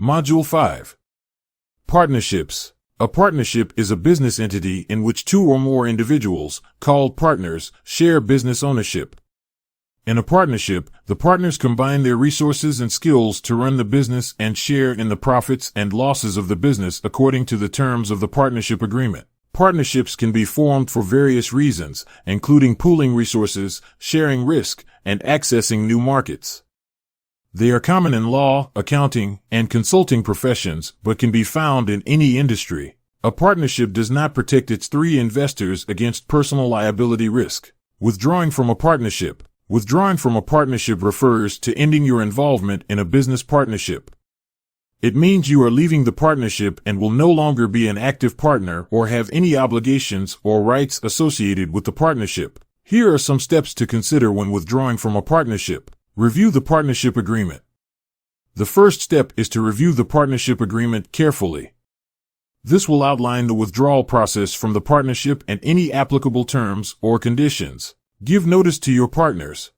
Module 5. Partnerships. A partnership is a business entity in which two or more individuals, called partners, share business ownership. In a partnership, the partners combine their resources and skills to run the business and share in the profits and losses of the business according to the terms of the partnership agreement. Partnerships can be formed for various reasons, including pooling resources, sharing risk, and accessing new markets. They are common in law, accounting, and consulting professions, but can be found in any industry. A partnership does not protect its three investors against personal liability risk. Withdrawing from a partnership. Withdrawing from a partnership refers to ending your involvement in a business partnership. It means you are leaving the partnership and will no longer be an active partner or have any obligations or rights associated with the partnership. Here are some steps to consider when withdrawing from a partnership. Review the partnership agreement. The first step is to review the partnership agreement carefully. This will outline the withdrawal process from the partnership and any applicable terms or conditions. Give notice to your partners.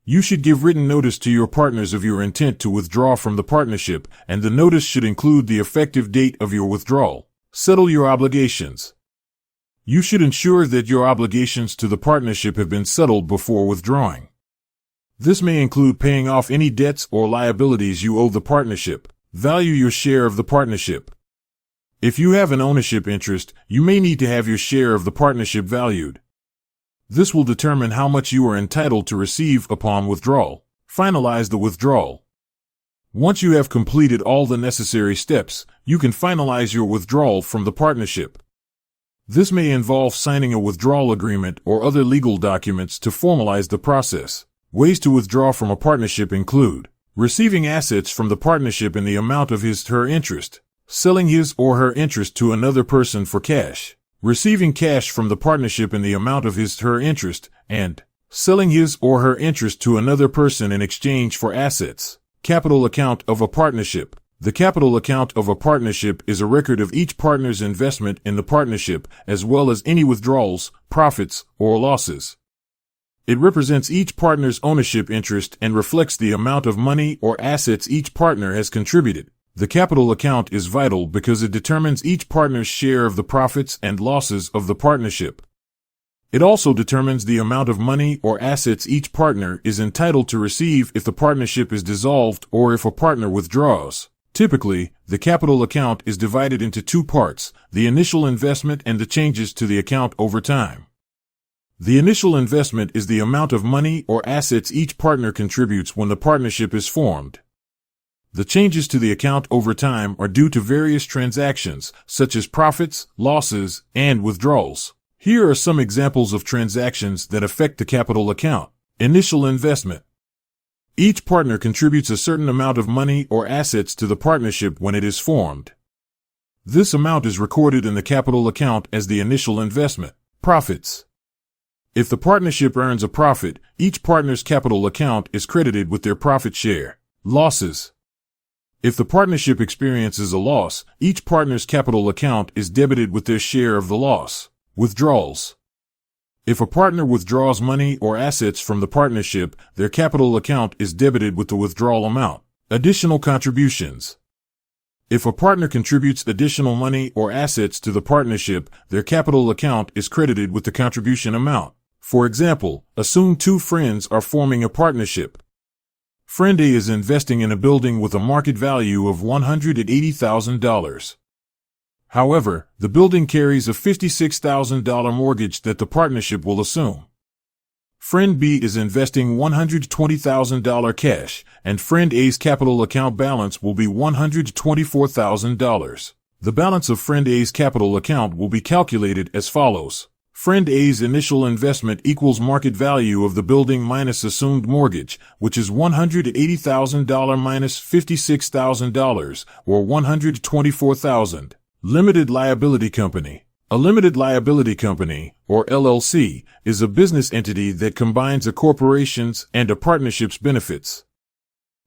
You should give written notice to your partners of your intent to withdraw from the partnership, and the notice should include the effective date of your withdrawal. Settle your obligations. You should ensure that your obligations to the partnership have been settled before withdrawing. This may include paying off any debts or liabilities you owe the partnership. Value your share of the partnership. If you have an ownership interest, you may need to have your share of the partnership valued. This will determine how much you are entitled to receive upon withdrawal. Finalize the withdrawal. Once you have completed all the necessary steps, you can finalize your withdrawal from the partnership. This may involve signing a withdrawal agreement or other legal documents to formalize the process. Ways to withdraw from a partnership include receiving assets from the partnership in the amount of his/her interest, selling his or her interest to another person for cash, receiving cash from the partnership in the amount of his/her interest, and selling his or her interest to another person in exchange for assets. Capital account of a partnership. The capital account of a partnership is a record of each partner's investment in the partnership, as well as any withdrawals, profits, or losses. It represents each partner's ownership interest and reflects the amount of money or assets each partner has contributed. The capital account is vital because it determines each partner's share of the profits and losses of the partnership. It also determines the amount of money or assets each partner is entitled to receive if the partnership is dissolved or if a partner withdraws. Typically, the capital account is divided into two parts, the initial investment and the changes to the account over time. The initial investment is the amount of money or assets each partner contributes when the partnership is formed. The changes to the account over time are due to various transactions, such as profits, losses, and withdrawals. Here are some examples of transactions that affect the capital account. Initial investment. Each partner contributes a certain amount of money or assets to the partnership when it is formed. This amount is recorded in the capital account as the initial investment. Profits. If the partnership earns a profit, each partner's capital account is credited with their profit share. Losses. If the partnership experiences a loss, each partner's capital account is debited with their share of the loss. Withdrawals. If a partner withdraws money or assets from the partnership, their capital account is debited with the withdrawal amount. Additional contributions. If a partner contributes additional money or assets to the partnership, their capital account is credited with the contribution amount. For example, assume two friends are forming a partnership. Friend A is investing in a building with a market value of $180,000. However, the building carries a $56,000 mortgage that the partnership will assume. Friend B is investing $120,000 cash, and Friend A's capital account balance will be $124,000. The balance of Friend A's capital account will be calculated as follows. Friend A's initial investment equals market value of the building minus assumed mortgage, which is $180,000 minus $56,000, or $124,000. Limited liability company. A limited liability company, or LLC, is a business entity that combines a corporation's and a partnership's benefits.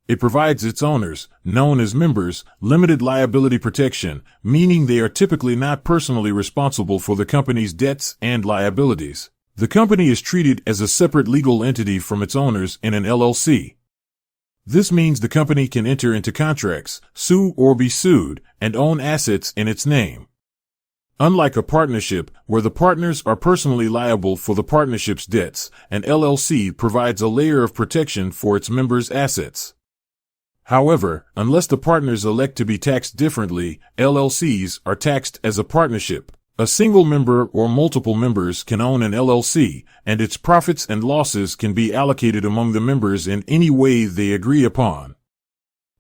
It provides its owners, known as members, limited liability protection, meaning they are typically not personally responsible for the company's debts and liabilities. The company is treated as a separate legal entity from its owners in an LLC. This means the company can enter into contracts, sue or be sued, and own assets in its name. Unlike a partnership, where the partners are personally liable for the partnership's debts, an LLC provides a layer of protection for its members' assets. However, unless the partners elect to be taxed differently, LLCs are taxed as a partnership. A single member or multiple members can own an LLC, and its profits and losses can be allocated among the members in any way they agree upon.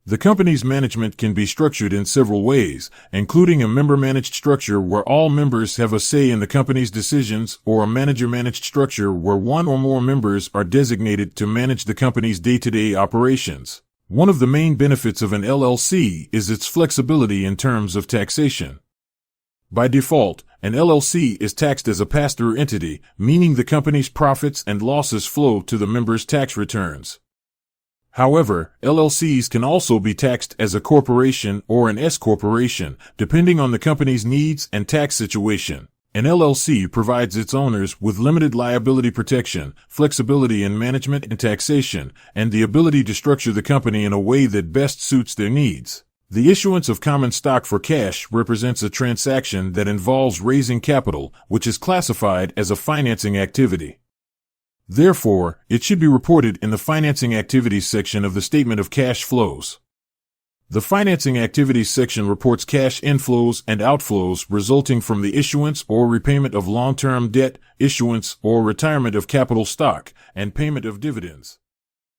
The company's management can be structured in several ways, including a member-managed structure where all members have a say in the company's decisions, or a manager-managed structure where one or more members are designated to manage the company's day-to-day operations. One of the main benefits of an LLC is its flexibility in terms of taxation. By default, an LLC is taxed as a pass-through entity, meaning the company's profits and losses flow to the members' tax returns. However, LLCs can also be taxed as a corporation or an S-corporation, depending on the company's needs and tax situation. An LLC provides its owners with limited liability protection, flexibility in management and taxation, and the ability to structure the company in a way that best suits their needs. The issuance of common stock for cash represents a transaction that involves raising capital, which is classified as a financing activity. Therefore, it should be reported in the Financing Activities section of the Statement of Cash Flows. The Financing Activities section reports cash inflows and outflows resulting from the issuance or repayment of long-term debt, issuance or retirement of capital stock, and payment of dividends.